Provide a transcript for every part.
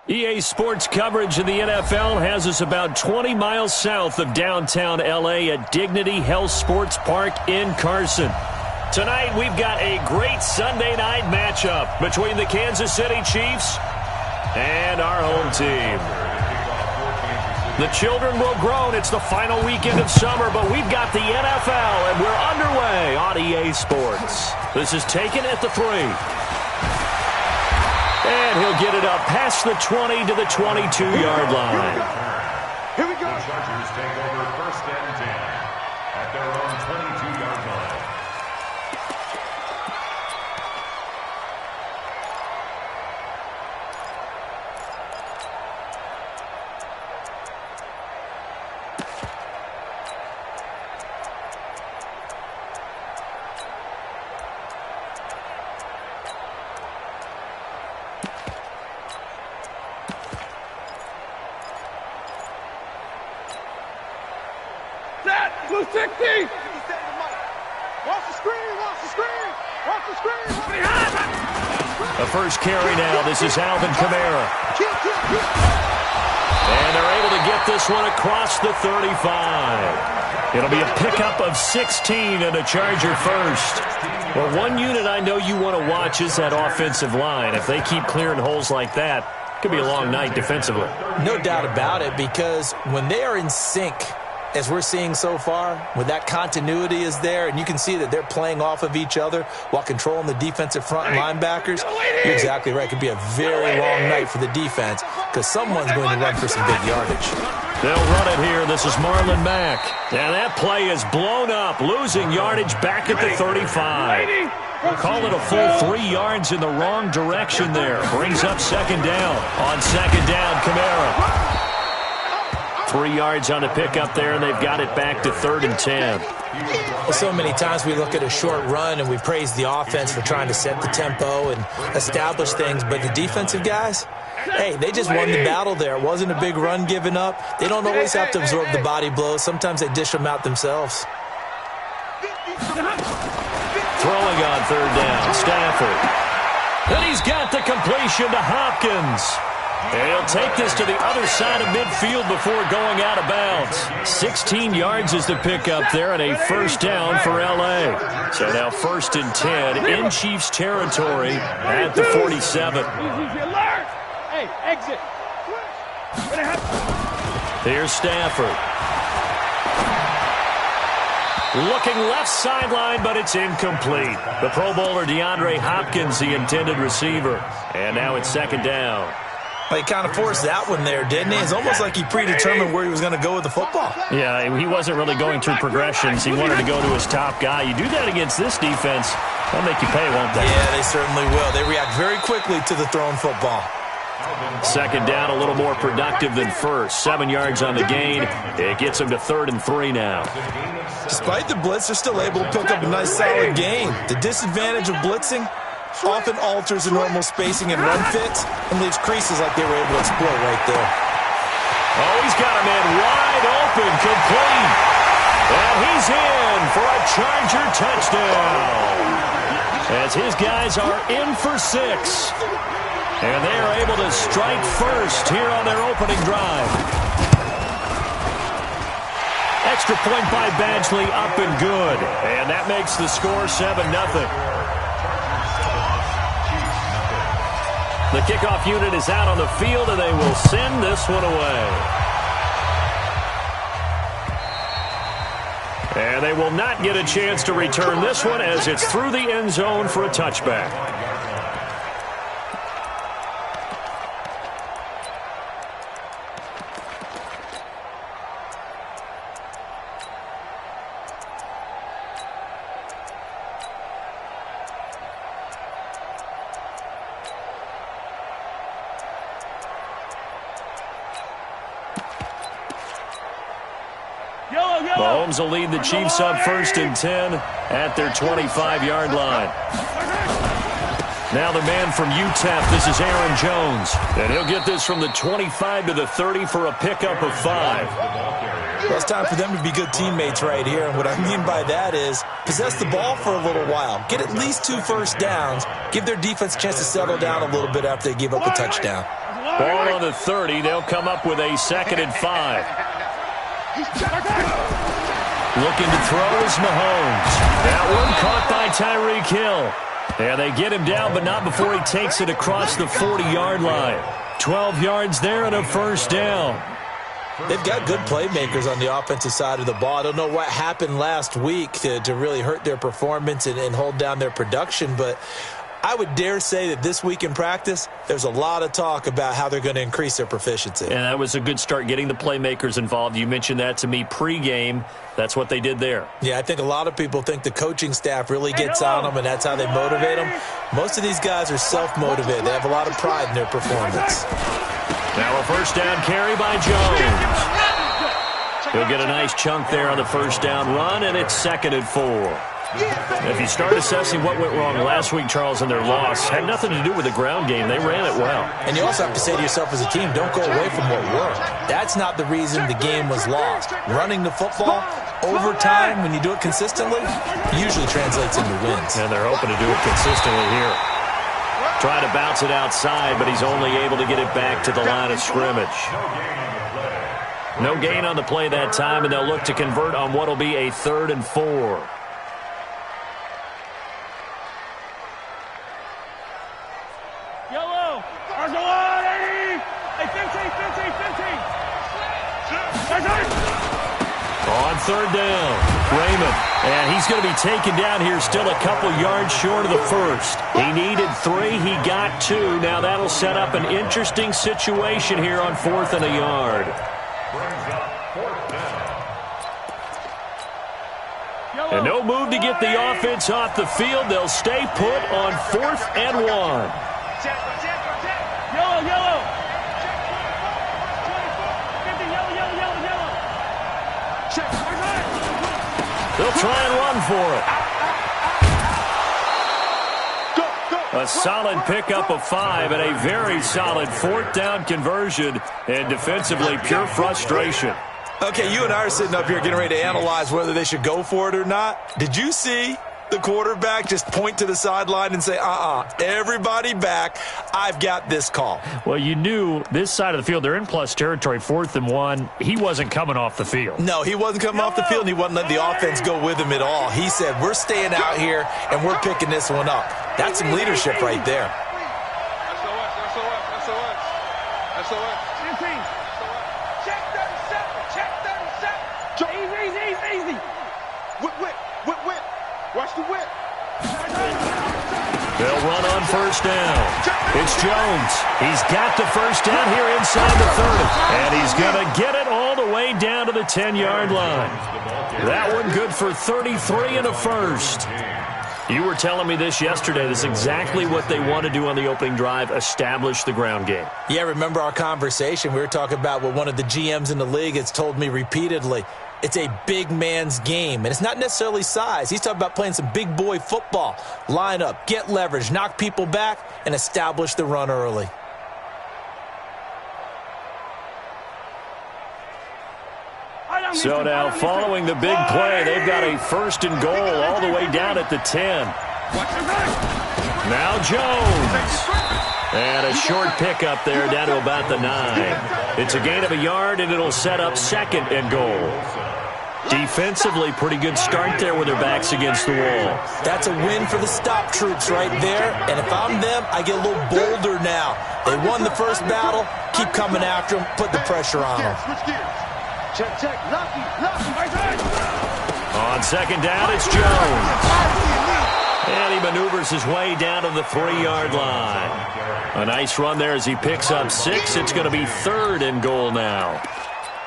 EA Sports coverage of the NFL has us about 20 miles south of downtown L.A. at Dignity Health Sports Park in Carson. Tonight, we've got a great Sunday night matchup between the Kansas City Chiefs and our home team. The children will groan. It's the final weekend of summer, but we've got the NFL, and we're underway on EA Sports. This is taken at the 3. And he'll get it up past the 20 to the 22-yard line. Here we go. The Chargers take over 1st and 10 at their own 22-yard line. Blue 60! Watch the screen! Watch the screen! Watch the screen! The first carry now. This is Alvin Kamara. And they're able to get this one across the 35. It'll be a pickup of 16 and a Charger first. Well, one unit I know you want to watch is that offensive line. If they keep clearing holes like that, it could be a long night defensively. No doubt about it, because when they are in sync, as we're seeing so far, when that continuity is there, and you can see that they're playing off of each other while controlling the defensive front linebackers, you're exactly right. It could be a very long night for the defense because someone's going to run for some big yardage. They'll run it here. This is Marlon Mack. And that play is blown up, losing yardage back at the 35. Call it a full 3 yards in the wrong direction there. Brings up 2nd down. On 2nd down, Kamara. 3 yards on the pickup there, and they've got it back to 3rd and 10. Well, so many times we look at a short run and we praise the offense for trying to set the tempo and establish things, but the defensive guys, hey, they just won the battle there. It wasn't a big run given up. They don't always have to absorb the body blows. Sometimes they dish them out themselves. Throwing on 3rd down, Stafford. And he's got the completion to Hopkins. And he'll take this to the other side of midfield before going out of bounds. 16 yards is the pickup there and a 1st down for L.A. So now 1st and 10 in Chiefs territory at the 47. Hey, exit. Here's Stafford. Looking left sideline, but it's incomplete. The Pro Bowler DeAndre Hopkins, the intended receiver. And now it's 2nd down. Well, he kind of forced that one there, didn't he? It's almost like he predetermined where he was going to go with the football. Yeah, he wasn't really going through progressions. He wanted to go to his top guy. You do that against this defense, they'll make you pay, won't they? Yeah, they certainly will. They react very quickly to the thrown football. 2nd down, a little more productive than 1st. 7 yards on the gain. It gets him to 3rd and 3 now. Despite the blitz, they're still able to pick up a nice, solid gain. The disadvantage of blitzing often alters the normal spacing and run fits and leaves creases like they were able to exploit right there. Oh, he's got a man wide open, complete. And he's in for a Charger touchdown. As his guys are in for 6. And they are able to strike first here on their opening drive. Extra point by Badgley, up and good. And that makes the score 7-0. The kickoff unit is out on the field, and they will send this one away. And they will not get a chance to return this one as it's through the end zone for a touchback. Mahomes will lead the Chiefs up 1st and 10 at their 25-yard line. Now the man from UTEP, this is Aaron Jones. And he'll get this from the 25 to the 30 for a pickup of 5. Well, it's time for them to be good teammates right here. And what I mean by that is possess the ball for a little while. Get at least 2 first downs. Give their defense a chance to settle down a little bit after they give up a touchdown. Ball on the 30. They'll come up with a 2nd and 5. Looking to throw is Mahomes. That one caught by Tyreek Hill. And they get him down, but not before he takes it across the 40-yard line. 12 yards there and a 1st down. They've got good playmakers on the offensive side of the ball. I don't know what happened last week to really hurt their performance and hold down their production, but I would dare say that this week in practice, there's a lot of talk about how they're going to increase their proficiency. And that was a good start, getting the playmakers involved. You mentioned that to me pregame. That's what they did there. Yeah, I think a lot of people think the coaching staff really gets on them, and that's how they motivate them. Most of these guys are self-motivated. They have a lot of pride in their performance. Now a 1st down carry by Jones. He'll get a nice chunk there on the 1st down run, and it's 2nd and 4. If you start assessing what went wrong last week, Charles, in their loss, had nothing to do with the ground game. They ran it well. And you also have to say to yourself as a team, don't go away from what worked. That's not the reason the game was lost. Running the football over time, when you do it consistently, usually translates into wins. And they're hoping to do it consistently here. Trying to bounce it outside, but he's only able to get it back to the line of scrimmage. No gain on the play that time, and they'll look to convert on what will be a 3rd and 4. On 3rd down, Raymond. And he's going to be taken down here still a couple yards short of the 1st. He needed 3. He got 2. Now that'll set up an interesting situation here on 4th and a yard. And no move to get the offense off the field. They'll stay put on 4th and 1. Yellow. They'll try and run for it. A solid pickup of 5 and a very solid 4th down conversion, and defensively pure frustration. Okay, you and I are sitting up here getting ready to analyze whether they should go for it or not. Did you see the quarterback just point to the sideline and say, everybody back, I've got this call? Well, you knew this side of the field, they're in plus territory, 4th and 1. He wasn't coming off the field. No, he wasn't coming off the field, and he wasn't letting the offense go with him at all. He said, we're staying out here, and we're picking this one up. That's some leadership right there. Watch the whip. They'll run on 1st down. It's Jones. He's got the 1st down here inside the 30. And he's going to get it all the way down to the 10-yard line. That one good for 33 and a 1st. You were telling me this yesterday. This is exactly what they want to do on the opening drive, establish the ground game. Yeah, remember our conversation? We were talking about what one of the GMs in the league has told me repeatedly. It's a big man's game, and it's not necessarily size. He's talking about playing some big boy football. Line up, get leverage, knock people back, and establish the run early. So now following the big play, they've got a 1st and goal all the way down at the 10. Now Jones. And a short pickup there down to about the 9. It's a gain of a yard, and it'll set up 2nd and goal. Defensively, pretty good start there with their backs against the wall. That's a win for the stop troops right there. And if I'm them, I get a little bolder now. They won the first battle. Keep coming after them. Put the pressure on them. Check. Lucky. On 2nd down, it's Jones. And he maneuvers his way down to the 3-yard line. A nice run there as he picks up 6. It's going to be 3rd and goal now.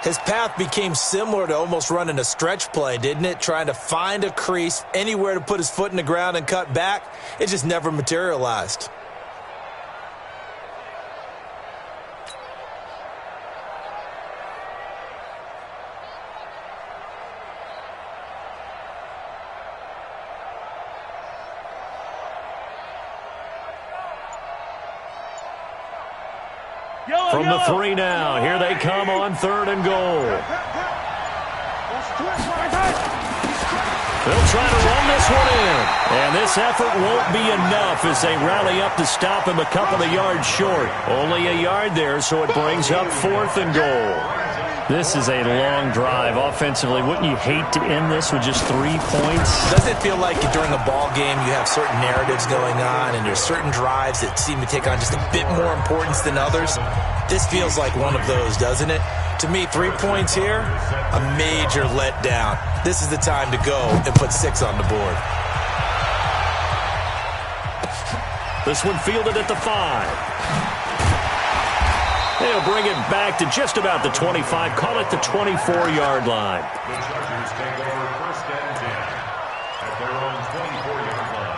His path became similar to almost running a stretch play, didn't it? Trying to find a crease, anywhere to put his foot in the ground and cut back. It just never materialized. From the 3 now, here they come on 3rd and goal. They'll try to run this one in. And this effort won't be enough as they rally up to stop him a couple of yards short. Only a yard there, so it brings up 4th and goal. This is a long drive offensively. Wouldn't you hate to end this with just 3 points? Doesn't it feel like during a ball game you have certain narratives going on and there's certain drives that seem to take on just a bit more importance than others? This feels like one of those, doesn't it? To me, 3 points here, a major letdown. This is the time to go and put 6 on the board. This one fielded at the 5. They'll bring it back to just about the 25. Call it the 24-yard line. The Chargers take over 1st and 10 at their own 24-yard line.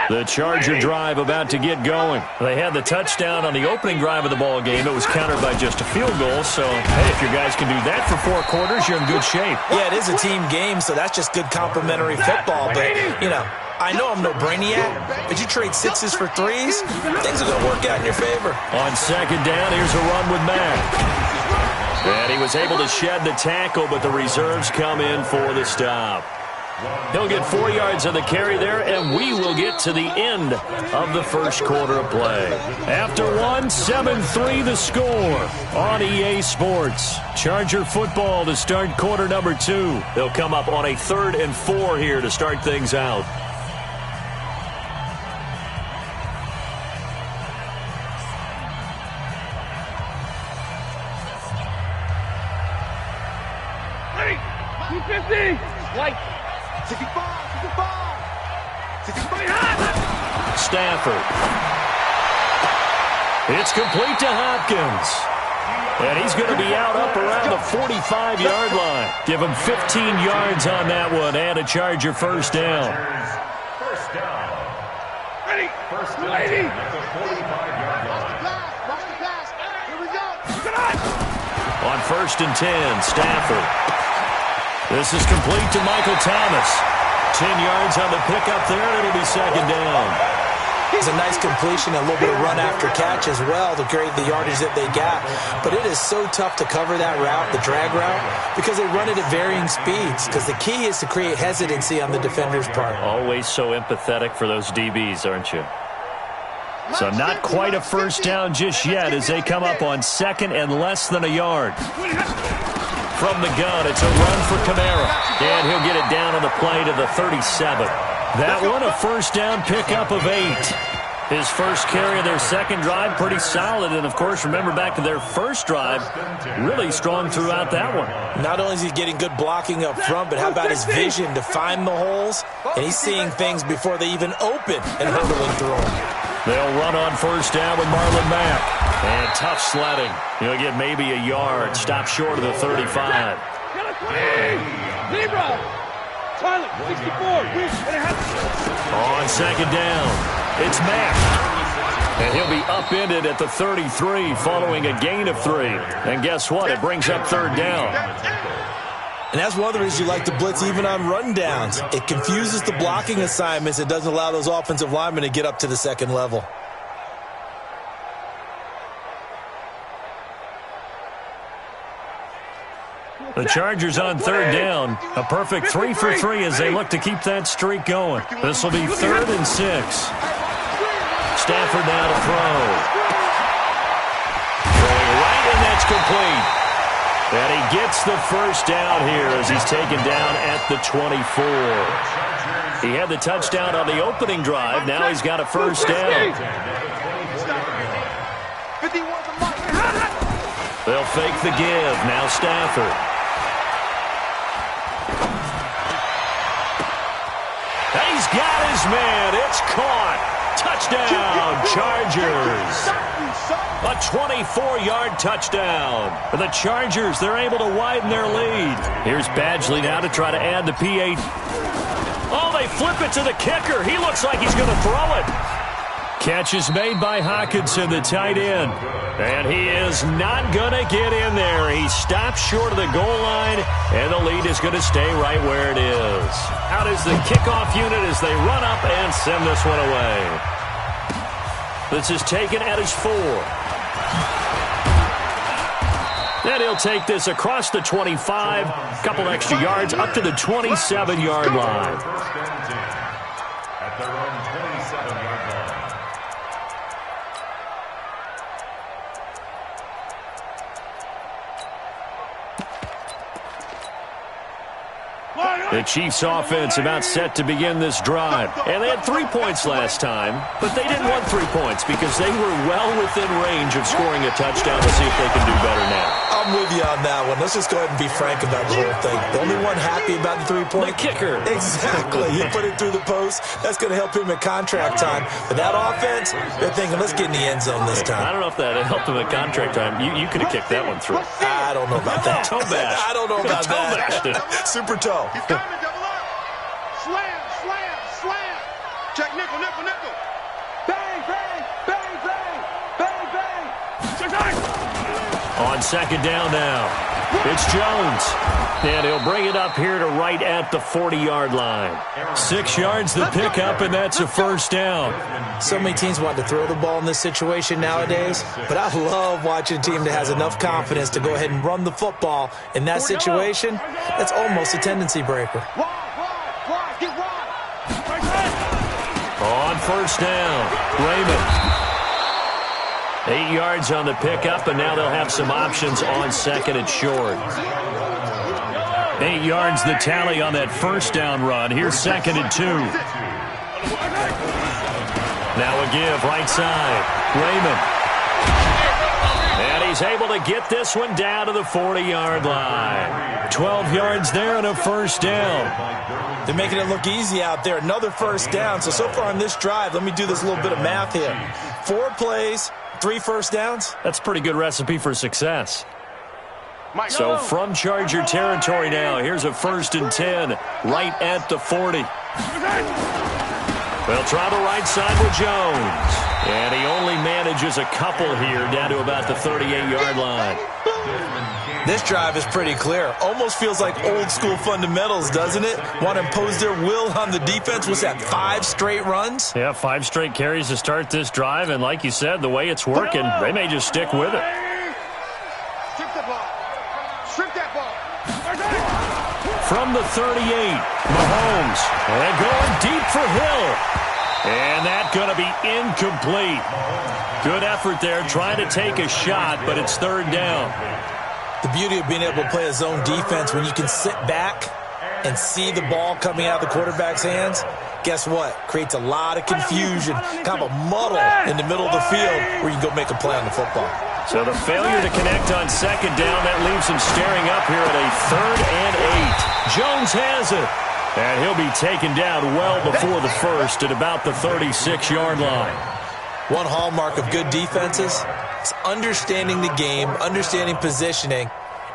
The Charger drive about to get going. They had the touchdown on the opening drive of the ball game. It was countered by just a field goal. So, hey, if your guys can do that for 4 quarters, you're in good shape. Yeah, it is a team game, so that's just good complimentary football. But, you know, I know I'm no brainiac, but you trade 6s for 3s, things are going to work out in your favor. On 2nd down, here's a run with Mack. And he was able to shed the tackle, but the reserves come in for the stop. He'll get 4 yards on the carry there, and we will get to the end of the first quarter of play. After 1, 7-3 the score on EA Sports. Charger football to start quarter number 2. They'll come up on a 3rd and 4 here to start things out. Stafford. It's complete to Hopkins. And he's going to be out up around the 45-yard line. Give him 15 yards on that one and a Charger first down. First down. Ready. First down at the 45-yard line. Here we go. On 1st and 10, Stafford. This is complete to Michael Thomas. 10 yards on the pickup there, and it'll be 2nd down. It's a nice completion, a little bit of run after catch as well to create the yardage that they got. But it is so tough to cover that route, the drag route, because they run it at varying speeds. Because the key is to create hesitancy on the defender's part. Always so empathetic for those DBs, aren't you? So not quite a first down just yet as they come up on 2nd and less than a yard. From the gun, it's a run for Kamara. And he'll get it down on the play to the 37. That one, a first down pickup of 8. His first carry of their 2nd drive, pretty solid. And, of course, remember back to their first drive, really strong throughout that one. Not only is he getting good blocking up front, but how about his vision to find the holes? And he's seeing things before they even open and hurdling through them. They'll run on first down with Marlon Mack. And tough sledding. He'll get maybe a yard. Stop short of the 35. Tyler, 64. On 2nd down, it's Mack. And he'll be upended at the 33 following a gain of 3. And guess what? It brings up 3rd down. And that's one of the reasons you like to blitz even on rundowns. It confuses the blocking assignments. It doesn't allow those offensive linemen to get up to the 2nd level. The Chargers on 3rd down. A perfect 3 for 3 as they look to keep that streak going. This will be 3rd and 6. Stafford now to throw. Throwing right, and that's complete. And he gets the first down here as he's taken down at the 24. He had the touchdown on the opening drive. Now he's got a first down. They'll fake the give. Now Stafford. He's got his man. It's caught. Touchdown, Chargers. A 24-yard touchdown. For the Chargers, they're able to widen their lead. Here's Badgley now to try to add the P8. Oh, they flip it to the kicker. He looks like he's going to throw it. Catch is made by Hockenson, the tight end. And he is not going to get in there. He stops short of the goal line, and the lead is going to stay right where it is. Out is the kickoff unit as they run up and send this one away. This is taken at his 4. And he'll take this across the 25, a couple extra yards up to the 27-yard line. At their own 27-yard line. The Chiefs offense about set to begin this drive. And they had 3 points last time, but they didn't want 3 points because they were well within range of scoring a touchdown. We'll see if they can do better now. I'm with you on that one. Let's just go ahead and be frank about the whole thing. The only one happy about the 3-point? The kicker. Exactly. He put it through the post. That's going to help him at contract time. But that offense, they're thinking, let's get in the end zone this time. I don't know if that helped him at contract time. You could have kicked that one through. I don't know about that. Toe bash. I don't know about Toe bashed it. that. Super toe. He's coming, double up. Slam, slam, slam. Check nickel, nickel, nickel. Bang, bang, bang, bang, bang, bang. Check, check. On second down now, it's Jones. And he'll bring it up here to right at the 40-yard line. 6 yards the pickup, and that's a first down. So many teams want to throw the ball in this situation nowadays, but I love watching a team that has enough confidence to go ahead and run the football. In that situation, that's almost a tendency breaker. Wide, get wide. On first down, Raymond. 8 yards on the pickup, and now they'll have some options on second and short. 8 yards the tally on that first down run. Here's second and 2. Now a give, right side. Raymond. And he's able to get this one down to the 40-yard line. 12 yards there and a first down. They're making it look easy out there. Another first down. So far on this drive, let me do this little bit of math here. 4 plays, 3 first downs. That's a pretty good recipe for success. So from Charger territory now, here's a 1st and 10 right at the 40. They'll try the right side with Jones. And he only manages a couple here down to about the 38-yard line. This drive is pretty clear. Almost feels like old school fundamentals, doesn't it? Want to impose their will on the defense. What's that, 5 straight runs? Yeah, 5 straight carries to start this drive. And like you said, the way it's working, they may just stick with it. Strip the ball. Strip that ball. From the 38, Mahomes. And going deep for Hill. And that's going to be incomplete. Good effort there, trying to take a shot, but it's 3rd down. The beauty of being able to play a zone defense when you can sit back and see the ball coming out of the quarterback's hands, guess what? Creates a lot of confusion, kind of a muddle in the middle of the field where you can go make a play on the football. So the failure to connect on second down, that leaves him staring up here at a 3rd and 8. Jones has it. And he'll be taken down well before the first at about the 36-yard line. One hallmark of good defenses is understanding the game, understanding positioning,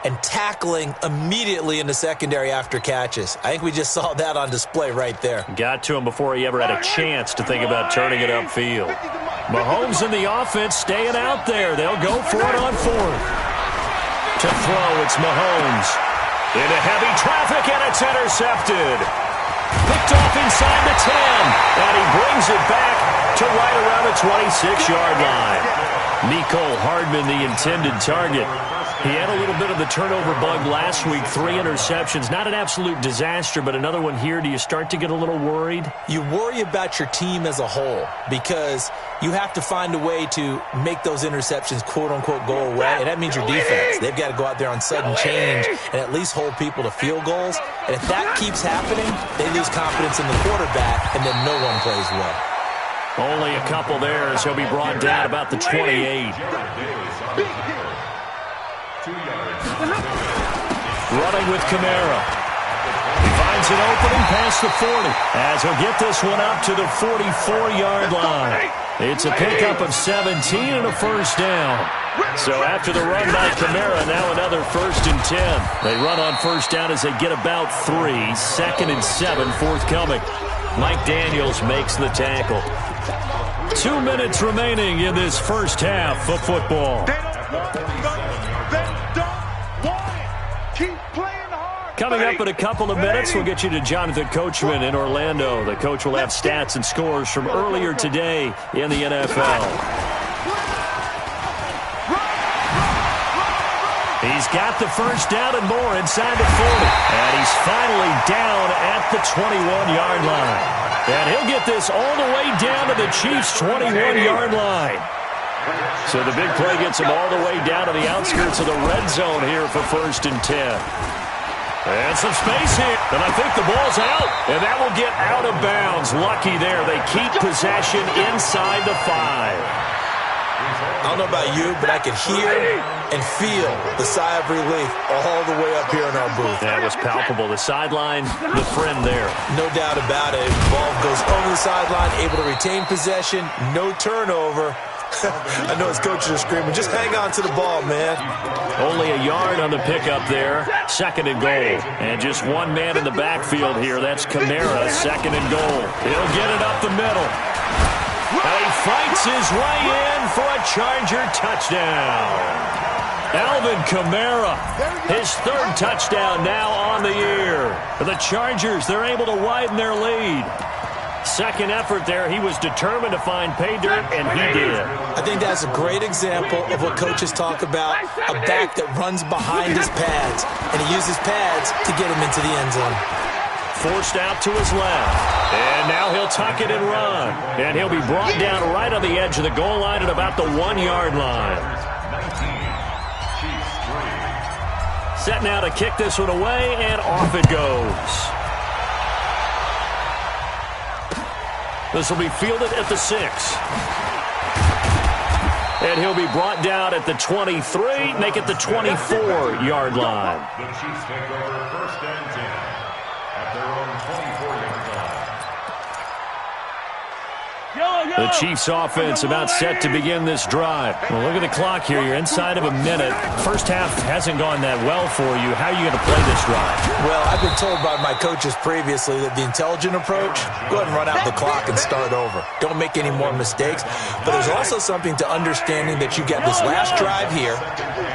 and tackling immediately in the secondary after catches. I think we just saw that on display right there. Got to him before he ever had a chance to think about turning it upfield. Mahomes and the offense staying out there. They'll go for it on 4th. To throw, it's Mahomes. Into heavy traffic, and it's intercepted. Picked off inside the 10, and he brings it back to right around the 26-yard line. Mecole Hardman, the intended target. He had a little bit of the turnover bug last week, 3 interceptions. Not an absolute disaster, but another one here. Do you start to get a little worried? You worry about your team as a whole because you have to find a way to make those interceptions, quote-unquote, go away, and that means your defense. They've got to go out there on sudden change and at least hold people to field goals. And if that keeps happening, they lose confidence in the quarterback, and then no one plays well. Only a couple there as he'll be brought down about the 28. Running with Kamara. He finds an opening past the 40 as he'll get this one up to the 44-yard line. It's a pickup of 17 and a first down. So after the run by Kamara, now another 1st and 10. They run on first down as they get about 3. 2nd and 7 forthcoming. Mike Daniels makes the tackle. 2 minutes remaining in this first half of football. They don't want it, fellas. They don't want it. Keep playing hard. Coming up in a couple of minutes, we'll get you to Jonathan Coachman in Orlando. The coach will have stats and scores from earlier today in the NFL. He's got the first down and more inside the 40. And he's finally down at the 21-yard line. And he'll get this all the way down to the Chiefs' 21-yard line. So the big play gets him all the way down to the outskirts of the red zone here for 1st and 10. And some space here. And I think the ball's out. And that will get out of bounds. Lucky there. They keep possession inside the 5. I don't know about you, but I could hear and feel the sigh of relief all the way up here in our booth. That was palpable. The sideline, the friend there. No doubt about it. Ball goes over the sideline, able to retain possession, no turnover. I know his coaches are screaming, just hang on to the ball, man. Only a yard on the pickup there. 2nd and goal. And just one man in the backfield here. That's Kamara, 2nd and goal. He'll get it up the middle. And he fights his way in for a Charger touchdown. Alvin Kamara, his 3rd touchdown now on the year. The Chargers, they're able to widen their lead. 2nd effort there. He was determined to find pay dirt, and he did. I think that's a great example of what coaches talk about, a back that runs behind his pads, and he uses pads to get him into the end zone. Forced out to his left. And now he'll tuck it and run. And he'll be brought down right on the edge of the goal line at about the 1-yard line. Set now to kick this one away, and off it goes. This will be fielded at the 6. And he'll be brought down at the 23, make it the 24-yard line. The Chiefs take over 1st and 10 at their own 24-yard line. The Chiefs offense about set to begin this drive. Well, look at the clock here. You're inside of a minute. First half hasn't gone that well for you. How are you going to play this drive? Well, I've been told by my coaches previously that the intelligent approach, go ahead and run out the clock and start over. Don't make any more mistakes. But there's also something to understanding that you get this last drive here.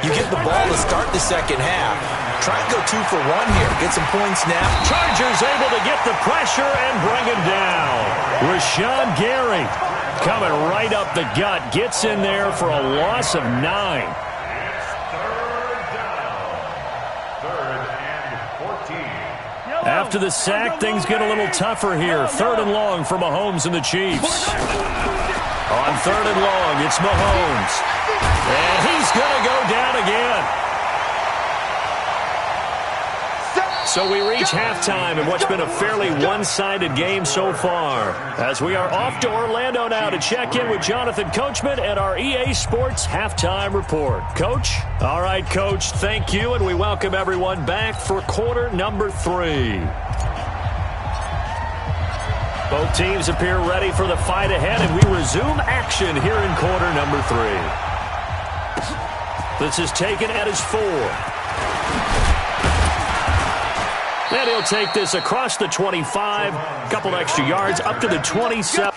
You get the ball to start the 2nd half. Try and go 2 for 1 here. Get some points now. Chargers able to get the pressure and bring him down. Rashawn Gary coming right up the gut. Gets in there for a loss of 9. After the sack, things get a little tougher here. 3rd and long for Mahomes and the Chiefs. On 3rd and long, it's Mahomes. And he's going to go down again. So we reach halftime in what's been a fairly one-sided game so far. As we are off to Orlando now to check in with Jonathan Coachman at our EA Sports Halftime Report. Coach? All right, Coach, thank you, and we welcome everyone back for quarter number 3. Both teams appear ready for the fight ahead, and we resume action here in quarter number 3. This is taken at his 4. And he'll take this across the 25, couple extra yards, up to the 27.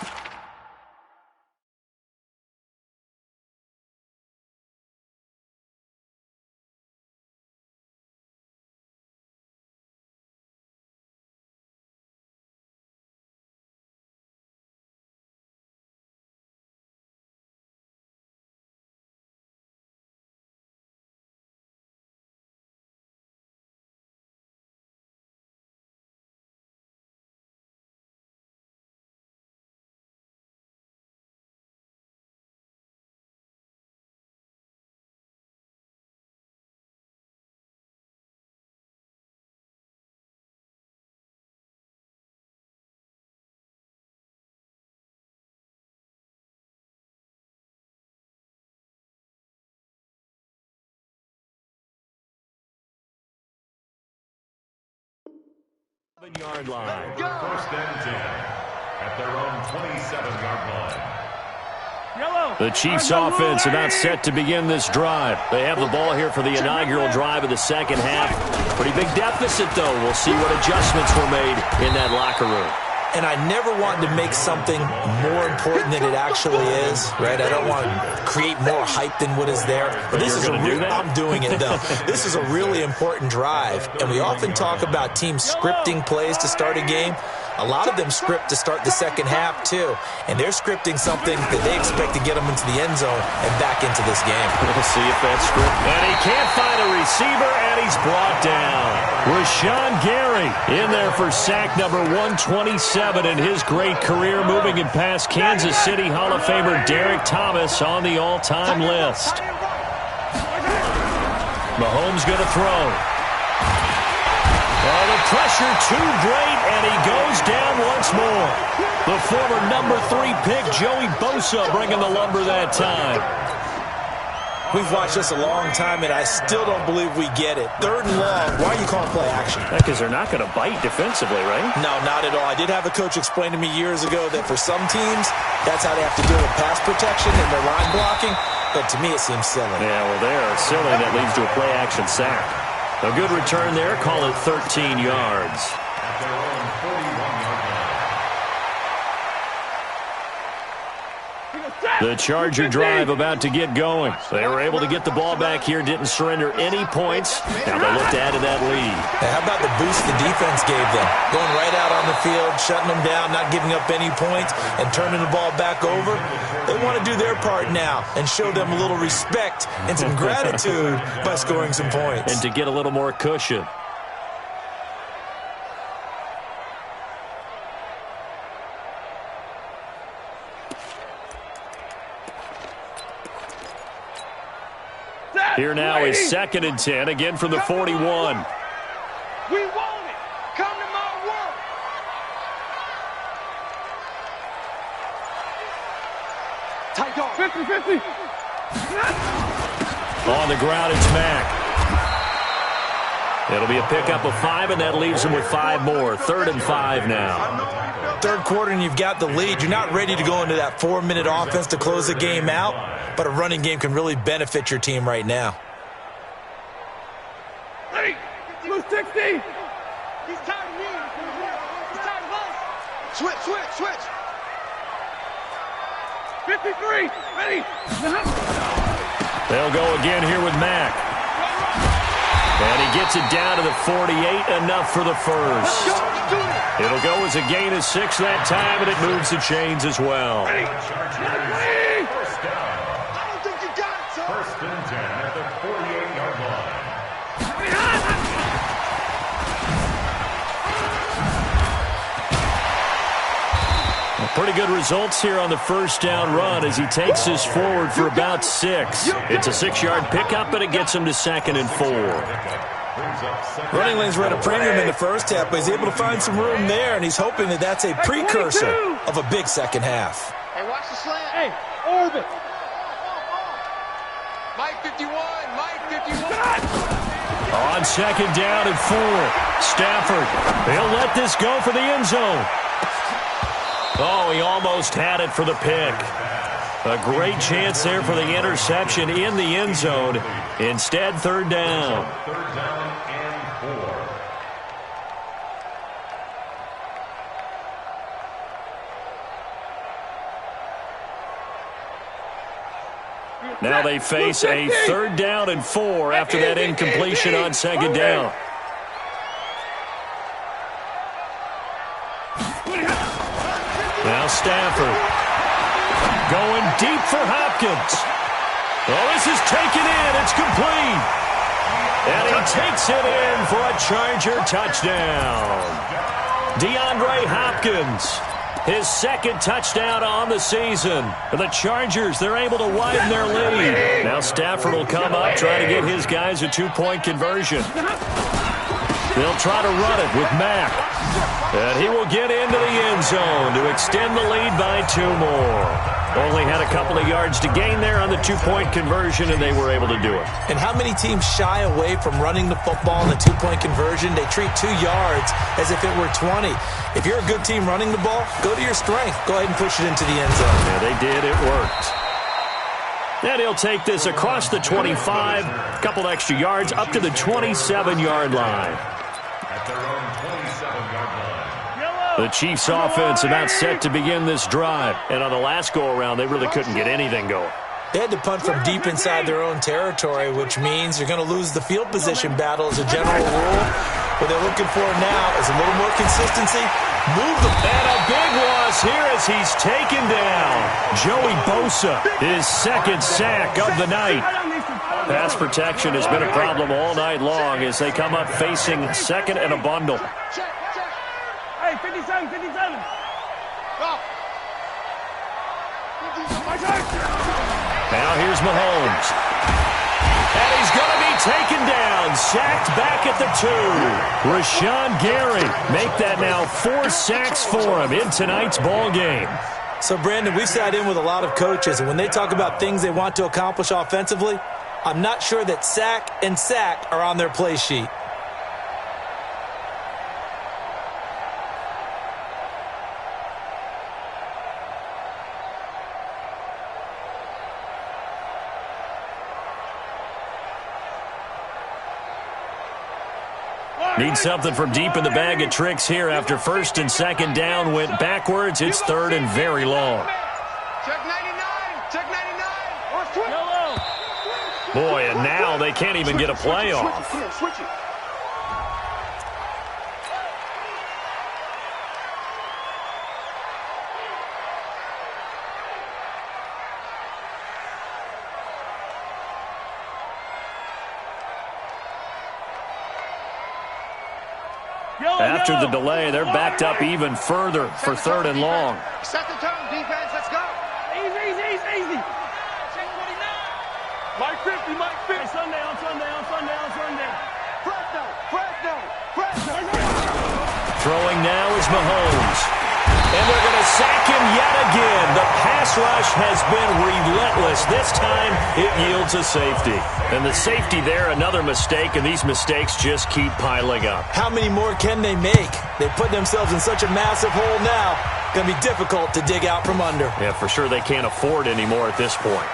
Yard line. 1st and 10 at their own 27-yard line. The Chiefs offense about set to begin this drive. They have the ball here for the inaugural drive of the 2nd half. Pretty big deficit, though. We'll see what adjustments were made in that locker room. and I never want to make something more important than it actually is, right? I don't want to create more hype than what is there. But this is I'm doing it, though. This is a really important drive, and we often talk about teams scripting plays to start a game. A lot of them script to start the second half, too. And they're scripting something that they expect to get them into the end zone and back into this game. We'll see if that's script. And he can't find a receiver, and he's brought down. Rashawn Gary in there for sack number 127 in his great career, moving it past Kansas City Hall of Famer Derek Thomas on the all-time list. Mahomes going to throw. Oh, the pressure too great, and he goes down once more. The former number 3 pick, Joey Bosa, bringing the lumber that time. We've watched this a long time, and I still don't believe we get it. 3rd and long. Why are you calling play action? Because they're not going to bite defensively, right? No, not at all. I did have a coach explain to me years ago that for some teams, that's how they have to deal with pass protection and their line blocking. But to me, it seems silly. Yeah, well, there, silly. That leads to a play action sack. A good return there. Call it 13 yards. At their own 41-yard line. The Charger drive about to get going. They were able to get the ball back here, didn't surrender any points. Now they look to add to that lead. Now, how about the boost the defense gave them? Going right out on the field, shutting them down, not giving up any points, and turning the ball back over. They want to do their part now and show them a little respect and some gratitude by scoring some points. And to get a little more cushion. Here now is 2nd and 10, again from the 41. We want it. Come to my work. Tight dog. 50-50. On the ground, it's Mack. It'll be a pickup of 5, and that leaves him with 5 more. 3rd and 5 now. 3rd quarter, and you've got the lead. You're not ready to go into that 4-minute offense to close the game out, but a running game can really benefit your team right now. Ready. Blue 60. He's tired of me. He's tired of us. Switch. 53. Ready. They'll go again here with Mack. And he gets it down to the 48, enough for the first. It'll go as a gain of 6 that time, and it moves the chains as well. Ready. First down. I don't think you got it, son. 1st and 10 at the 48-yard line. Pretty good results here on the first down run as he takes this forward for about 6. It's a 6-yard pickup, but it gets him to 2nd and 4. Running lanes were at a premium in the first half, but he's able to find some room there, and he's hoping that that's a precursor of a big second half. Hey, watch the slant. Hey, orbit. Mike 51. On 2nd down and 4. Stafford, he'll let this go for the end zone. Oh, he almost had it for the pick. A great chance there for the interception in the end zone. Instead, 3rd down. 3rd down and 4. Now they face a 3rd down and 4 after that incompletion on 2nd down. Now Stafford going deep for Hopkins. Oh, this is taken in. It's complete. And he takes it in for a Charger touchdown. DeAndre Hopkins, his 2nd touchdown on the season. For the Chargers, they're able to widen their lead. Now Stafford will come up, try to get his guys a 2-point conversion. They'll try to run it with Mack. And he will get into the end zone to extend the lead by 2 more. Only had a couple of yards to gain there on the 2-point conversion, and they were able to do it. And how many teams shy away from running the football in the 2-point conversion? They treat 2 yards as if it were 20. If you're a good team running the ball, go to your strength. Go ahead and push it into the end zone. Yeah, they did. It worked. And he'll take this across the 25, a couple extra yards, up to the 27-yard line. At their own 27-yard line. Yellow. The Chiefs offense about set to begin this drive. And on the last go-around, they really couldn't get anything going. They had to punt from deep inside their own territory, which means you're going to lose the field position battle as a general rule. What they're looking for now is a little more consistency. Move the... And a big loss here as he's taken down. Joey Bosa, his second sack of the night. Pass protection has been a problem all night long as they come up facing second and a bundle. Hey, 57, 57. Go. Now here's Mahomes. And he's going to be taken down. Sacked back at the 2. Rashawn Gary make that now 4 sacks for him in tonight's ball game. So, Brandon, we've sat in with a lot of coaches, and when they talk about things they want to accomplish offensively, I'm not sure that sack and sack are on their play sheet. Need something from deep in the bag of tricks here after first and second down went backwards. It's third and very long. Check 99. Check 99. Or switch. Yellow. Boy, and now they can't even get a play off. Switch it. After the delay, they're backed up even further for third and long. Set the tone, defense. Let's go. Easy. Mike 50. Sunday. Fresno. Throwing now is Mahomes. And they're going to sack him yet again. The pass rush has been relentless. This time, it yields a safety. And the safety there, another mistake, and these mistakes just keep piling up. How many more can they make? They put themselves in such a massive hole now. Going to be difficult to dig out from under. Yeah, for sure they can't afford anymore at this point.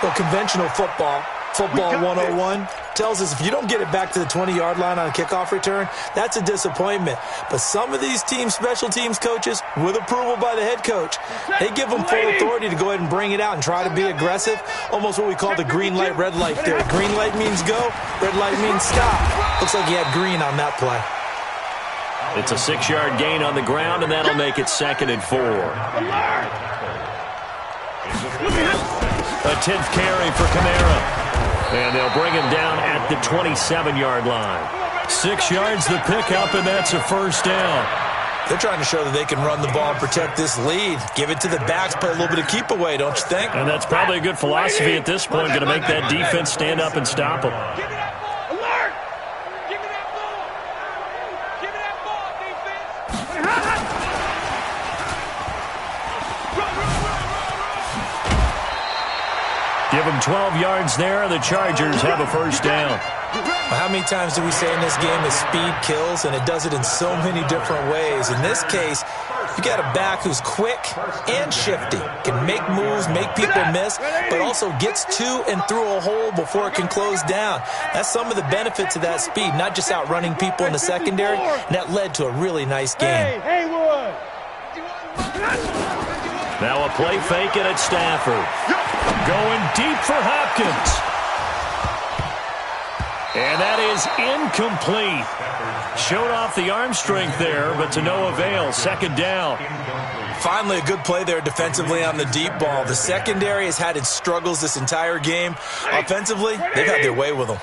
Well, conventional football 101, tells us if you don't get it back to the 20-yard line on a kickoff return, that's a disappointment. But some of these special teams coaches, with approval by the head coach, they give them full authority to go ahead and bring it out and try to be aggressive, almost what we call the green light, red light theory. Green light means go, red light means stop. Looks like he had green on that play. It's a 6-yard gain on the ground, and that'll make it 2nd and 4. A 10th carry for Kamara. And they'll bring him down at the 27-yard line. 6 yards the pickup, and that's a first down. They're trying to show that they can run the ball and protect this lead. Give it to the backs, play a little bit of keep away, don't you think? And that's probably a good philosophy at this point, going to make that defense stand up and stop them. Give them 12 yards there. The Chargers have a first down. Well, how many times do we say in this game that speed kills, and it does it in so many different ways? In this case, you got a back who's quick and shifty, can make moves, make people miss, but also gets to and through a hole before it can close down. That's some of the benefits of that speed, not just outrunning people in the secondary, and that led to a really nice game. Now a play fake, and it's Stafford. Going deep for Hopkins. And that is incomplete. Showed off the arm strength there, but to no avail. 2nd down. Finally, a good play there defensively on the deep ball. The secondary has had its struggles this entire game. Offensively, they've had their way with them.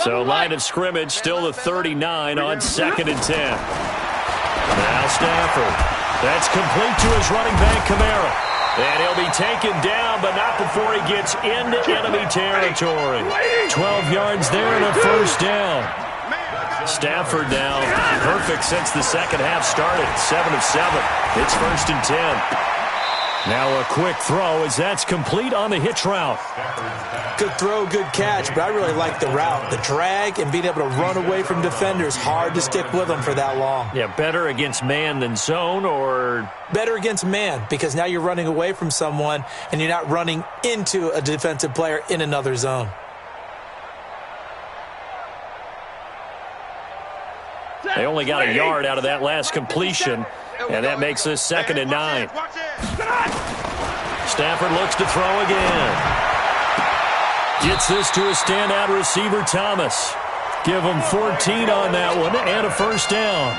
So line of scrimmage still the 39 on 2nd and 10. Now Stafford. That's complete to his running back, Kamara. And he'll be taken down, but not before he gets into enemy territory. 12 yards there and a first down. Stafford now perfect since the second half started. 7 of 7. It's 1st and 10. Now a quick throw as that's complete on the hitch route. Good throw, good catch, but I really like the route. The drag and being able to run away from defenders, hard to stick with them for that long. Yeah, better against man than zone, or? Better against man, because now you're running away from someone and you're not running into a defensive player in another zone. They only got a yard out of that last completion, and that makes this 2nd and 9. Stafford looks to throw again. Gets this to a standout receiver, Thomas. Give him 14 on that one and a first down.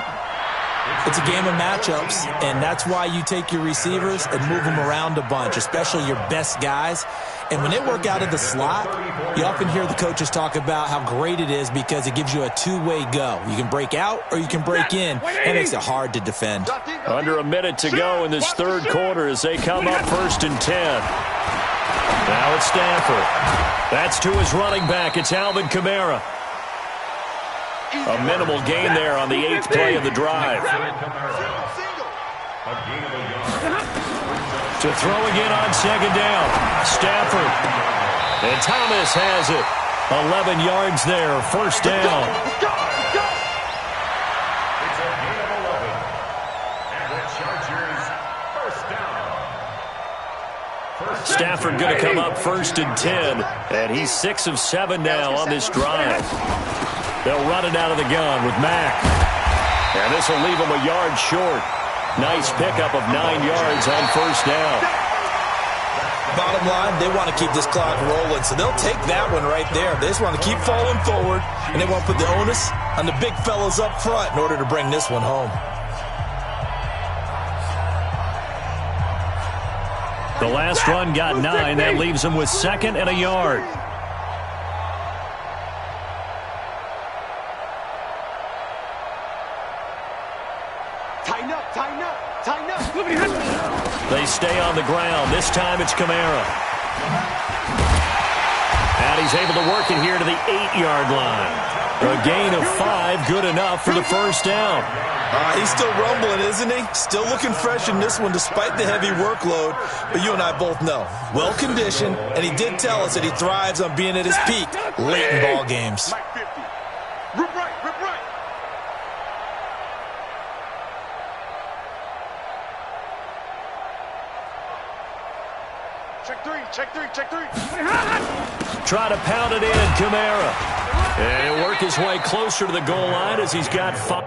It's a game of matchups, and that's why you take your receivers and move them around a bunch, especially your best guys. And when they work out of the slot, you often hear the coaches talk about how great it is because it gives you a two-way go. You can break out or you can break in. That makes it hard to defend. Under a minute to go in this 3rd quarter as they come up 1st and 10. Now it's Stafford. That's to his running back. It's Alvin Kamara. A minimal gain there on the 8th play of the drive. To throw again on 2nd down. Stafford. And Thomas has it. 11 yards there. First down. It's a gain of 11. And the Chargers first down. Stafford going to come up 1st and 10. And he's 6 of 7 now on this drive. They'll run it out of the gun with Mack. And this will leave him a yard short. Nice pickup of 9 yards on first down. Bottom line, they want to keep this clock rolling, so they'll take that one right there. They just want to keep falling forward, and they want to put the onus on the big fellas up front in order to bring this one home. The last run got 9. That leaves them with 2nd and a yard. They stay on the ground. This time it's Kamara. And he's able to work it here to the 8-yard line. A gain of 5, good enough for the first down. He's still rumbling, isn't he? Still looking fresh in this one despite the heavy workload. But you and I both know, well-conditioned, and he did tell us that he thrives on being at his peak late in ball games. Rip right, rip right. Check 3, check 3, check 3. Try to pound it in, Kamara. And he'll work his way closer to the goal line as he's got 5.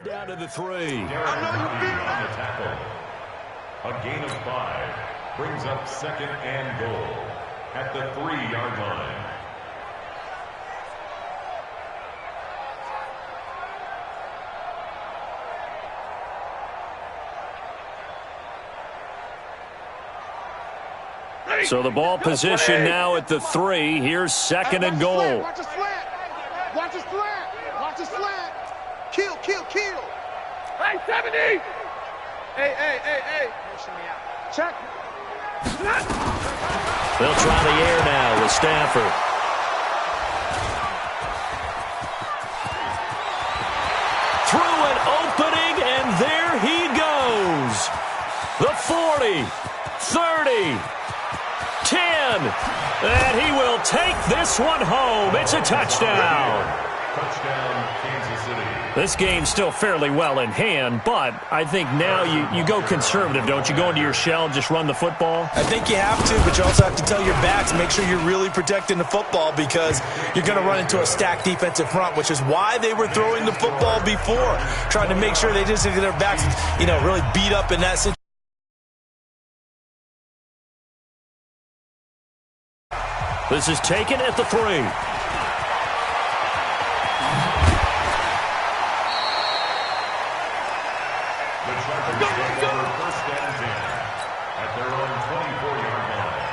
Down to the 3. On the tackle. A gain of 5 brings up 2nd and goal at the 3-yard line. So the ball position now at the 3. Here's 2nd and goal. Watch the slant. Watch the slant. Watch the slant. Kill, kill, kill. Hey, 70. Hey. Check. They'll try the air now with Stafford. Through an opening, and there he goes. The 40, 30, 10. And he will take this one home. It's a touchdown. Touchdown, Kansas City. This game's still fairly well in hand, but I think now you go conservative, don't you? Go into your shell and just run the football? I think you have to, but you also have to tell your backs, make sure you're really protecting the football because you're going to run into a stacked defensive front, which is why they were throwing the football before, trying to make sure they just get their backs, really beat up in that situation. This is taken at the 3. The Chargers take over 1st and 10 at their own 24-yard line.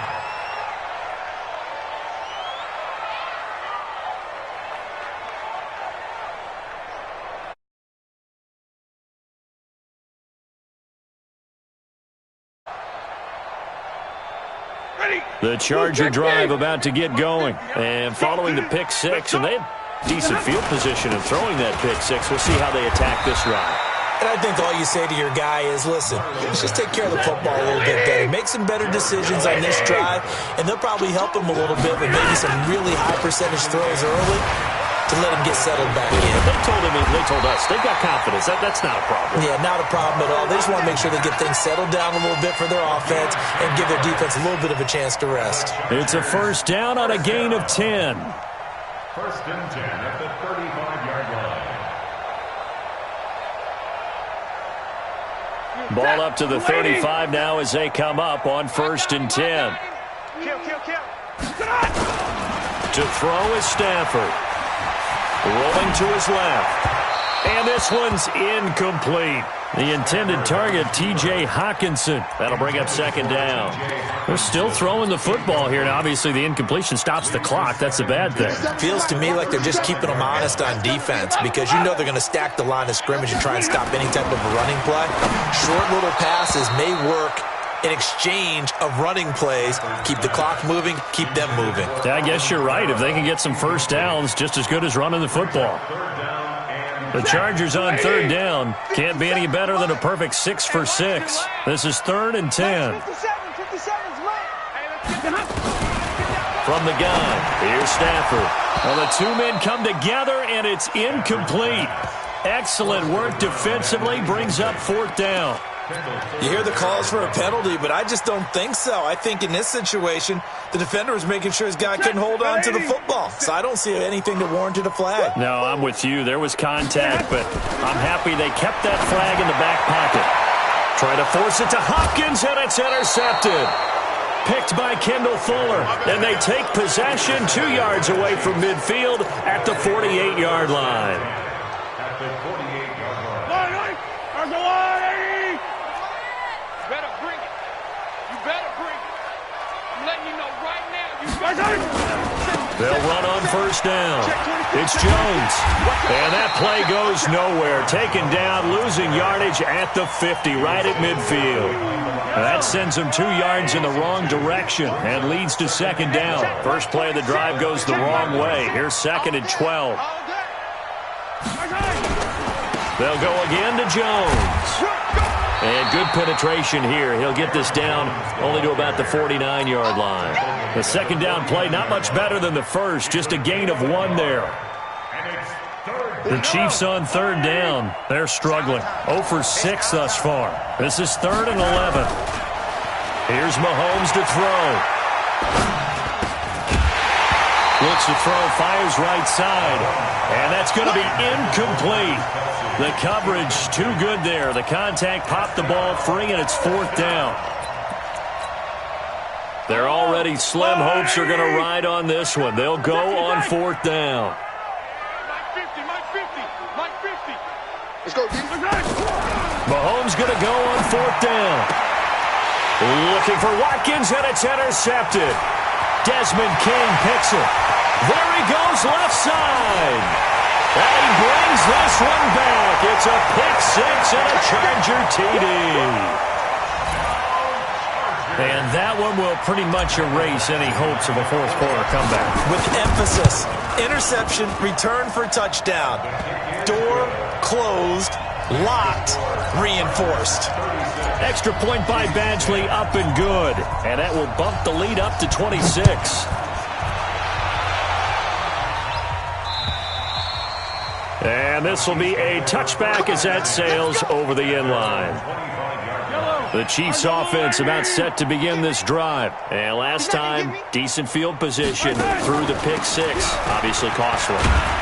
The Charger drive about to get going. And following the pick 6, and they have decent field position in throwing that pick 6. We'll see how they attack this drive. And I think all you say to your guy is, listen, let's just take care of the football a little bit better. Make some better decisions on this drive, and they'll probably help him a little bit with maybe some really high percentage throws early to let him get settled back in. They told us, they've got confidence. That's not a problem. Yeah, not a problem at all. They just want to make sure they get things settled down a little bit for their offense and give their defense a little bit of a chance to rest. It's a first down on a gain of 10. First and 10 at the 35-yard line. Ball up to the 35 now as they come up on first and 10. Kill. To throw is Stafford. Rolling to his left. And this one's incomplete. The intended target, T.J. Hawkinson. That'll bring up second down. They're still throwing the football here. Now, obviously, the incompletion stops the clock. That's a bad thing. Feels to me like they're just keeping them honest on defense because you know they're going to stack the line of scrimmage and try and stop any type of a running play. Short little passes may work in exchange of running plays. Keep the clock moving, keep them moving. Yeah, I guess you're right. If they can get some first downs, just as good as running the football. The Chargers on third down. Can't be any better than a perfect 6 for 6. This is 3rd and 10. From the gun, here's Stafford. Well, the two men come together, and it's incomplete. Excellent work defensively, brings up 4th down. You hear the calls for a penalty, but I just don't think so. I think in this situation, the defender was making sure his guy couldn't hold on to the football. So I don't see anything that warranted a flag. No, I'm with you. There was contact, but I'm happy they kept that flag in the back pocket. Try to force it to Hopkins, and it's intercepted. Picked by Kendall Fuller, and they take possession 2 yards away from midfield at the 48-yard line. At the 48-yard line. They'll run on first down. It's Jones. And that play goes nowhere. Taken down, losing yardage at the 50, right at midfield. That sends them 2 yards in the wrong direction and leads to second down. First play of the drive goes the wrong way. Here's 2nd and 12. They'll go again to Jones. And good penetration here. He'll get this down only to about the 49-yard line. The second down play, not much better than the first, just a gain of 1 there. The Chiefs on third down. They're struggling. 0 for 6 thus far. This is 3rd and 11. Here's Mahomes to throw. Looks to throw, fires right side. And that's going to be incomplete. The coverage too good there. The contact popped the ball free, and it's 4th down. They're already slim hopes are going to ride on this one. They'll go on 4th down. Mahomes going to go on 4th down. Looking for Watkins, and it's intercepted. Desmond King picks it. There he goes, left side. And he brings this one back. It's a pick 6 and a Charger TD. And that one will pretty much erase any hopes of a fourth quarter comeback. With emphasis, interception, return for touchdown. Door closed, locked, reinforced. Extra point by Badgley, up and good. And that will bump the lead up to 26. And this will be a touchback as that sails over the end line. The Chiefs offense about set to begin this drive. And last time, decent field position through the pick 6. Obviously costly.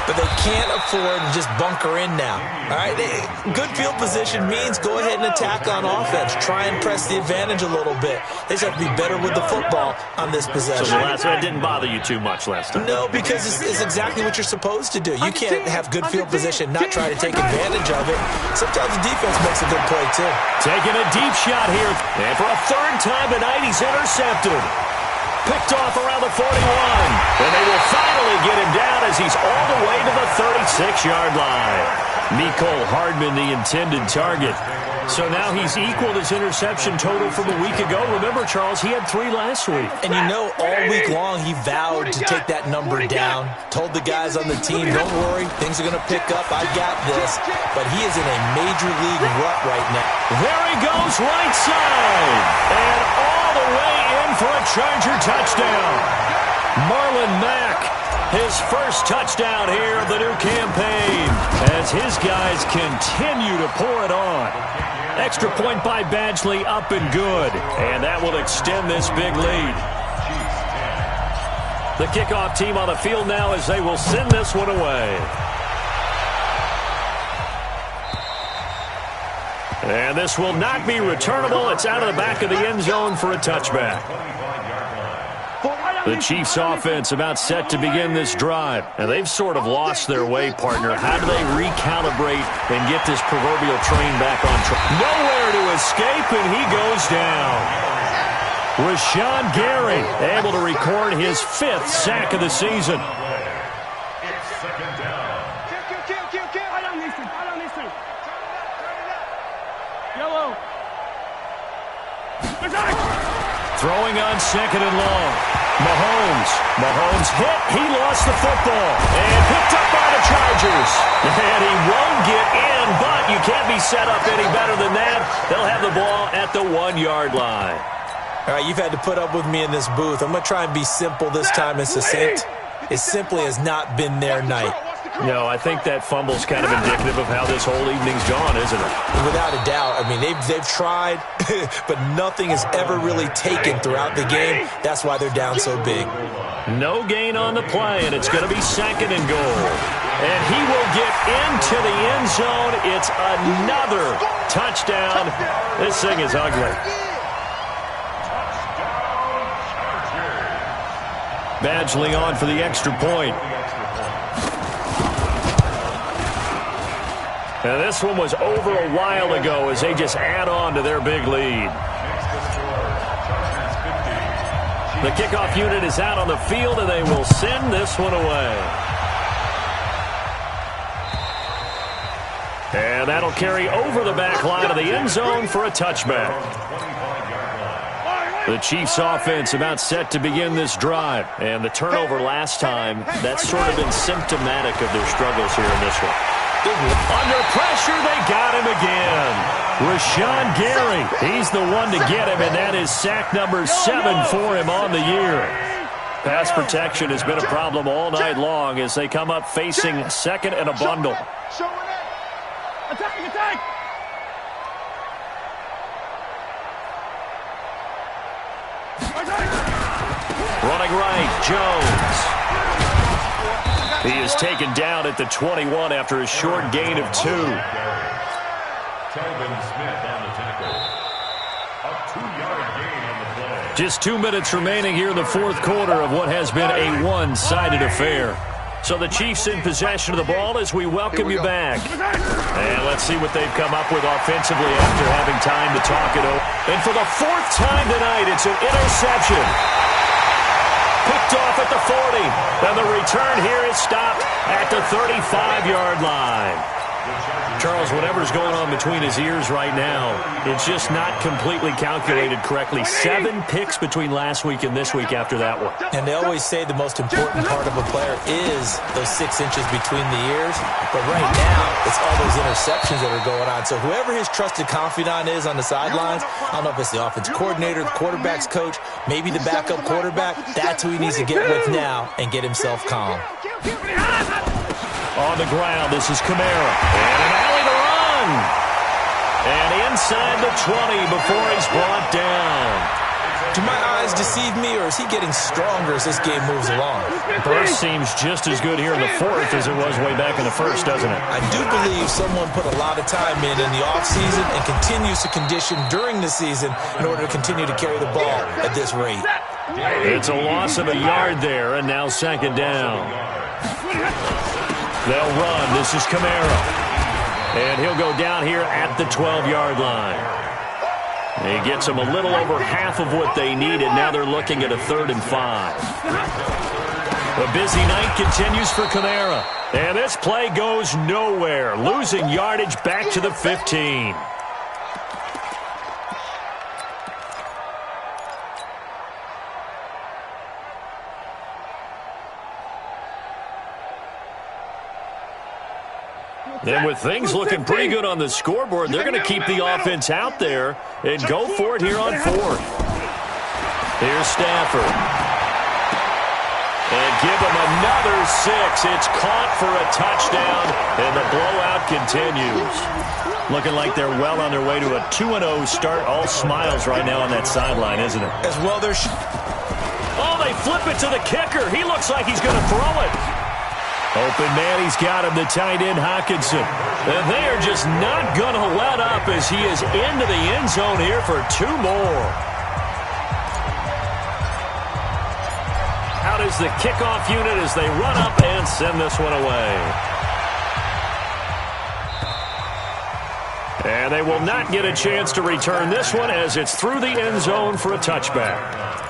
But they can't afford to just bunker in now. All right, good field position means go ahead and attack on offense. Try and press the advantage a little bit. They just have to be better with the football on this possession. So the last one didn't bother you too much last time? No, because it's exactly what you're supposed to do. You can't have good field position, not try to take advantage of it. Sometimes the defense makes a good play, too. Taking a deep shot here. And for a 3rd time tonight, he's intercepted. Picked off around the 41. And they will finally get him down as he's all the way to the 36-yard line. Mecole Hardman, the intended target. So now he's equaled his interception total from a week ago. Remember, Charles, he had 3 last week. And you know, all week long he vowed to take that number down. Told the guys on the team, don't worry, things are going to pick up. I got this. But he is in a major league rut right now. There he goes, right side. And all the way in for a Charger touchdown. Marlon Mack, his first touchdown here of the new campaign, as his guys continue to pour it on. Extra point by Badgley, up and good. And that will extend this big lead. The kickoff team on the field now as they will send this one away. And this will not be returnable. It's out of the back of the end zone for a touchback. The Chiefs offense about set to begin this drive. And they've sort of lost their way, partner. How do they recalibrate and get this proverbial train back on track? Nowhere to escape, and he goes down. Rashawn Gary able to record his 5th sack of the season. It's second down. Throwing on 2nd and long. Mahomes hit. He lost the football. And picked up by the Chargers. And he won't get in, but you can't be set up any better than that. They'll have the ball at the 1-yard line. All right, you've had to put up with me in this booth. I'm going to try and be simple this time and succinct. It simply has not been their night. No, I think that fumble's kind of indicative of how this whole evening's gone, isn't it? Without a doubt. I mean, they've tried, but nothing is ever really taken throughout the game. That's why they're down so big. No gain on the play, and it's going to be 2nd and goal. And he will get into the end zone. It's another touchdown. This thing is ugly. Badgley on for the extra point. And this one was over a while ago as they just add on to their big lead. The kickoff unit is out on the field, and they will send this one away. And that'll carry over the back line of the end zone for a touchback. The Chiefs offense about set to begin this drive. And the turnover last time, that's sort of been symptomatic of their struggles here in this one. Under pressure, they got him again. Rashawn Gary, he's the one to get him, and that is sack number 7 for him on the year. Pass protection has been a problem all night long as they come up facing 2nd and a bundle. Attack! Running right, Jones. He is taken down at the 21 after a short gain of 2. Telvin Smith on the tackle. A 2-yard gain on the play. Just 2 minutes remaining here in the 4th quarter of what has been a one-sided affair. So the Chiefs in possession of the ball as we welcome you back. And let's see what they've come up with offensively after having time to talk it over. And for the 4th time tonight, it's an interception. Picked off at the 40. And the return here is stopped at the 35-yard line. Charles, whatever's going on between his ears right now, it's just not completely calculated correctly. 7 picks between last week and this week after that one. And they always say the most important part of a player is those 6 inches between the ears. But right now, it's all those interceptions that are going on. So whoever his trusted confidant is on the sidelines, I don't know if it's the offensive coordinator, the quarterback's coach, maybe the backup quarterback, that's who he needs to get with now and get himself calm. On the ground, this is Kamara. And an alley to run. And inside the 20 before he's brought down. Do my eyes deceive me, or is he getting stronger as this game moves along? Burst seems just as good here in the 4th as it was way back in the 1st, doesn't it? I do believe someone put a lot of time in the offseason and continues to condition during the season in order to continue to carry the ball at this rate. It's a loss of a yard there, and now 2nd down. They'll run. This is Kamara. And he'll go down here at the 12-yard line. He gets them a little over half of what they needed. Now they're looking at a 3rd and 5. The busy night continues for Kamara. And this play goes nowhere. Losing yardage back to the 15. And with things looking pretty good on the scoreboard, they're going to keep the offense out there and go for it here on fourth. Here's Stafford. And give him another 6. It's caught for a touchdown, and the blowout continues. Looking like they're well on their way to a 2-0 start. All smiles right now on that sideline, isn't it? As well, they're... Oh, they flip it to the kicker. He looks like he's going to throw it. Open man, he's got him, the tight end, Hockenson. And they are just not going to let up as he is into the end zone here for 2 more. Out is the kickoff unit as they run up and send this one away. And they will not get a chance to return this one as it's through the end zone for a touchback.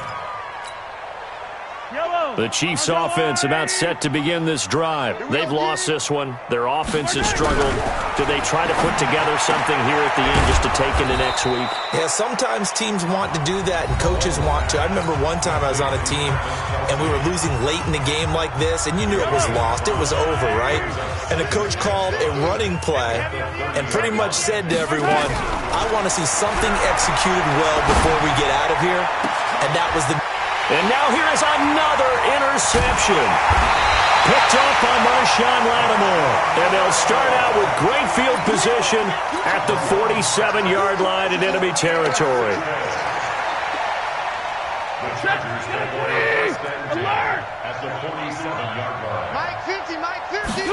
The Chiefs offense about set to begin this drive. They've lost this one. Their offense has struggled. Do they try to put together something here at the end just to take into next week? Yeah, sometimes teams want to do that and coaches want to. I remember one time I was on a team and we were losing late in the game like this, and you knew it was lost. It was over, right? And the coach called a running play and pretty much said to everyone, I want to see something executed well before we get out of here. And that was the... And now here is another interception. Picked off by Marshawn Lattimore. And they'll start out with great field position at the 47-yard line in enemy territory. The Chargers take over first and 10 at the 47-yard line. Mike 50, Mike 50.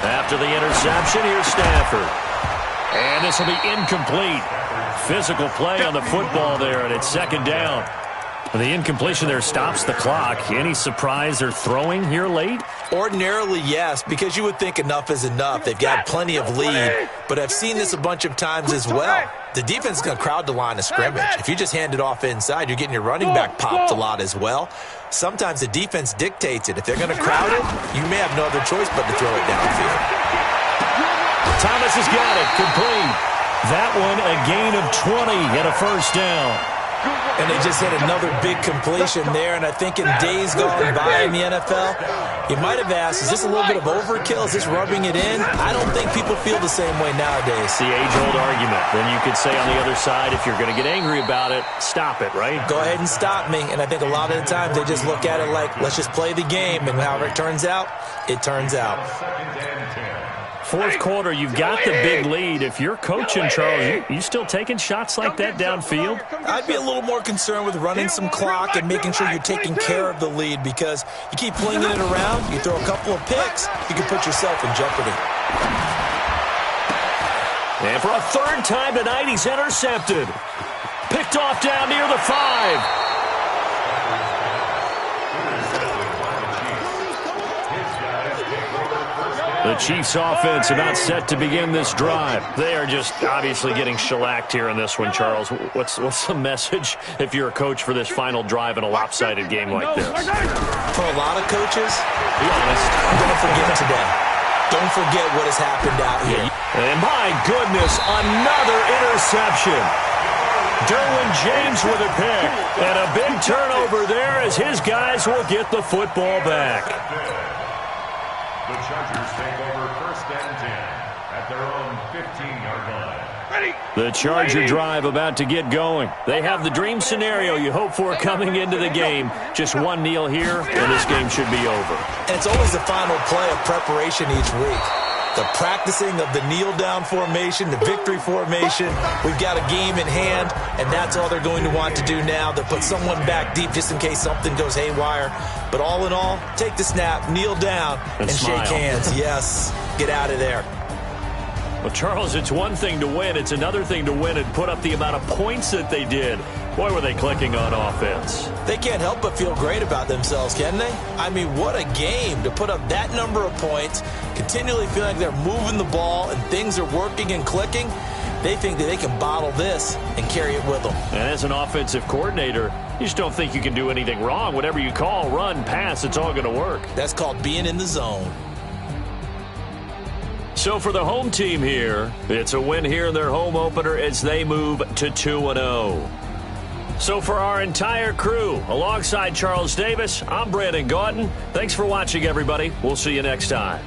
After the interception, here's Stafford. And this will be incomplete. Physical play on the football there, and it's second down. The incompletion there stops the clock. Any surprise they're throwing here late? Ordinarily, yes, because you would think enough is enough. They've got plenty of lead, but I've seen this a bunch of times as well. The defense is going to crowd the line of scrimmage. If you just hand it off inside, you're getting your running back popped a lot as well. Sometimes the defense dictates it. If they're going to crowd it, you may have no other choice but to throw it downfield. Thomas has got it. Complete. That one a gain of 20 and a first down. And they just had another big completion there, and I think in days gone by in the NFL, you might have asked, is this a little bit of overkill? Is this rubbing it in? I don't think people feel the same way nowadays. The age-old argument. Then you could say on the other side, if you're going to get angry about it, stop it, right? Go ahead and stop me. And I think a lot of the times they just look at it like, let's just play the game, and however it turns out, it turns out. Fourth quarter, you've got the big lead. If you're coaching, Charles, you still taking shots like that downfield? I'd be a little more concerned with running some clock and making sure you're taking care of the lead, because you keep flinging it around, you throw a couple of picks, you can put yourself in jeopardy. And for a third time tonight, he's intercepted. Picked off down near the 5. The Chiefs offense about set to begin this drive. They are just obviously getting shellacked here in this one, Charles. What's the message if you're a coach for this final drive in a lopsided game like this? For a lot of coaches, be honest, don't forget today. Don't forget what has happened out here. And my goodness, another interception. Derwin James with a pick. And a big turnover there as his guys will get the football back. The Chargers take over first and 10 at their own 15-yard line. Ready. The Charger drive about to get going. They have the dream scenario you hope for coming into the game. Just one kneel here, and this game should be over. And it's always the final play of preparation each week. The practicing of the kneel-down formation, the victory formation. We've got a game in hand, and that's all they're going to want to do now. They'll put someone back deep just in case something goes haywire. But all in all, take the snap, kneel down, and shake hands. Yes, get out of there. Well, Charles, it's one thing to win. It's another thing to win and put up the amount of points that they did. Boy, were they clicking on offense. They can't help but feel great about themselves, can they? I mean, what a game to put up that number of points, continually feeling like they're moving the ball and things are working and clicking. They think that they can bottle this and carry it with them. And as an offensive coordinator, you just don't think you can do anything wrong. Whatever you call, run, pass, it's all going to work. That's called being in the zone. So for the home team here, it's a win here in their home opener as they move to 2-0. So for our entire crew, alongside Charles Davis, I'm Brandon Gaudin. Thanks for watching, everybody. We'll see you next time.